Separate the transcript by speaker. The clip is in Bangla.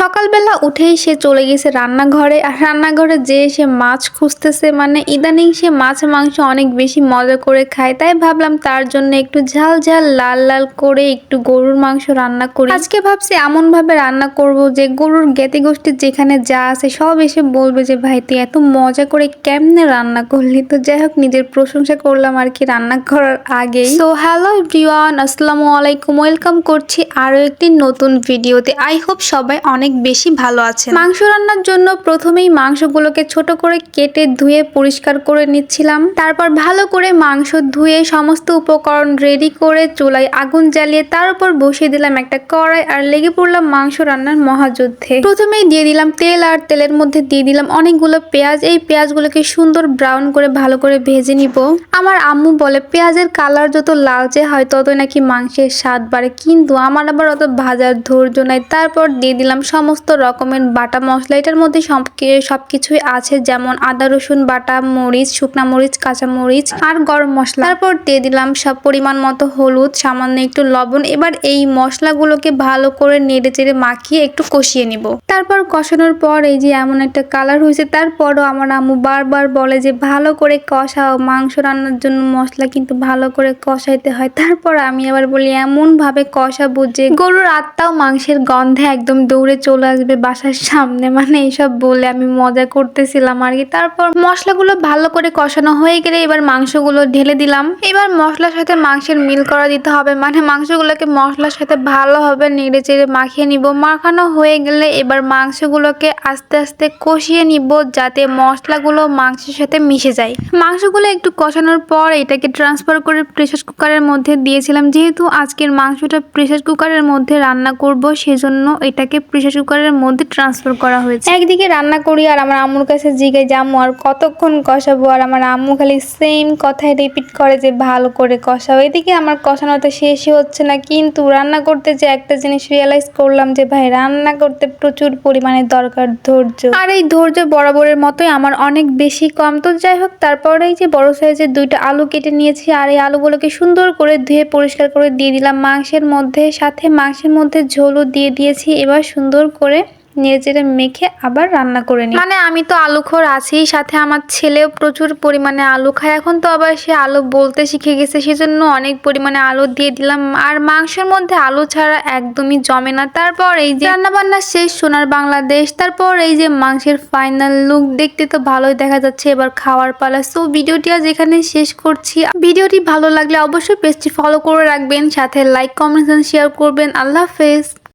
Speaker 1: সকালবেলা উঠেই সে চলে গেছে রান্নাঘরে, আর রান্নাঘরে যেয়ে সে মাছ খুঁজতেছে। মানে ইদানিং সে মাছ মাংস অনেক বেশি মজা করে খায়, তাই ভাবলাম তার জন্য একটু ঝাল ঝাল লাল লাল করে একটু গরুর মাংস রান্না করি। আজকে ভাবছি এমন ভাবে রান্না করব যে গরুর জ্ঞাতি গোষ্ঠীর যেখানে যা আছে সব এসে বলবে যে ভাই তুই এত মজা করে কেমনে রান্না করলি। তো যাই হোক, নিজের প্রশংসা করলাম আর কি রান্না করার আগেই। সো হ্যালো এভরিওয়ান, আসসালামু আলাইকুম, ওয়েলকাম করছি আরো একটি নতুন ভিডিওতে। আই হোপ সবাই অনেক বেশি ভালো আছেন। মাংস রান্নার জন্য প্রথমেই মাংসগুলোকে ছোট করে কেটে ধুয়ে পরিষ্কার করে নিচ্ছিলাম। তারপর ভালো করে মাংস ধুয়ে সমস্ত উপকরণ রেডি করে চুলায় আগুন জ্বালিয়ে তার উপর বসিয়ে দিলাম একটা কড়াই, আর লেগে পড়লাম মাংস রান্নার মহাযুদ্ধে। প্রথমেই দিয়ে দিলাম তেল, আর তেলের মধ্যে দিয়ে দিলাম অনেকগুলো পেঁয়াজ। এই পেঁয়াজগুলোকে সুন্দর ব্রাউন করে ভালো করে ভেজে নিব। আমার আম্মু বলে পেঁয়াজের কালার যত লালচে হয় ততই নাকি মাংসের স্বাদ বাড়ে, কিন্তু আমার আবার অত ভাজার ধৈর্য নাই। তারপর দিয়ে দিলাম সমস্ত রকমের বাটা মশলা। এটার মধ্যে সবকিছুই আছে, যেমন আদা রসুন বাটা, মরিচ, শুকনা মরিচ, কাঁচা মরিচ আর গরম মশলা। তারপর দিয়ে দিলাম সব পরিমাণ মতো হলুদ, সামান্য একটু লবণ। এবার এই মশলাগুলোকে ভালো করে নেড়ে চেড়ে মাখিয়ে একটু কষিয়ে নিব। তারপর কষানোর পর এই যে এমন একটা কালার হয়েছে, তারপরও আমার আম্মু বারবার বলে যে ভালো করে কষাও, মাংস রান্নার জন্য মশলা কিন্তু ভালো করে কষাইতে হয়। তারপর আমি আবার বলি এমন ভাবে কষাবো যে গরুর আত্মাও মাংসের গন্ধে একদম দৌড়ে চলে আসবে বাসার সামনে। মানে এইসব বলে আমি মজা করতেছিলাম আর কি। তারপর মশলাগুলো ভালো করে কষানো হয়ে গেলে এবার মাংসগুলো ঢেলে দিলাম। এবার মশলার সাথে মাংসের মিল করা দিতে হবে, মানে মাংসগুলোকে মশলার সাথে ভালোভাবে নেড়ে চেড়ে মাখিয়ে নিব। মাখানো হয়ে গেলে এবার মাংসগুলোকে আস্তে আস্তে কষিয়ে নিব যাতে মশলাগুলো মাংসের সাথে মিশে যায়। মাংসগুলো একটু কষানোর পর এটাকে ট্রান্সফার করে প্রেসার কুকারের মধ্যে দিয়েছিলাম। যেহেতু আজকের মাংসটা প্রেসার কুকারের মধ্যে রান্না করব, সেজন্য এটাকে প্রেসার কুকারের মধ্যে ট্রান্সফার করা হয়েছে। একদিকে রান্না করি আর আমার আম্মুর কাছে জিজ্ঞাসা যে আম্মু আর কতক্ষণ কষাবো, আর আমার আম্মু খালি সেম কথাই রিপিট করে যে ভালো করে কষাও। এদিকে আমার কষানোটা শেষই হচ্ছে না, কিন্তু রান্না করতে যে একটা জিনিস রিয়েলাইজ করলাম যে ভাই রান্না করতে প্রচুর পরিমাণে দরকার ধৈর্য, আর এই ধৈর্য বরাবরের মতোই আমার অনেক বেশি কম। তো যাই হোক, তারপরে এই যে বড় সাইজের 2টা আলু কেটে নিয়েছি, আর এই আলুগুলোকে সুন্দর করে ধুয়ে পরিষ্কার করে দিয়ে দিলাম মাংসের মধ্যে। সাথে মাংসের মধ্যে ঝোলও দিয়ে দিয়েছি। এবার সুন্দর করে নেড়ে মেখে আবার রান্না করে নিই। মানে আমি তো আলুখোর আছি, সাথে আমার ছেলেও প্রচুর পরিমাণে আলু খায়। এখন তো আবার সে আলু বলতে শিখে গেছে, সেজন্য অনেক পরিমাণে আলু দিয়ে দিলাম। আর মাংসের মধ্যে আলু ছাড়া একদমই জমে না। তারপর এই যে রান্না বান্না শেষ সোনার বাংলাদেশ। তারপর এই যে মাংসের ফাইনাল লুক, দেখতে তো ভালোই দেখা যাচ্ছে, এবার খাওয়ার পালা। সো ভিডিওটি আজ এখানে শেষ করছি। ভিডিওটি ভালো লাগলে অবশ্যই পেজটি ফলো করে রাখবেন, সাথে লাইক, কমেন্ট, শেয়ার করবেন। আল্লাহ হাফেজ।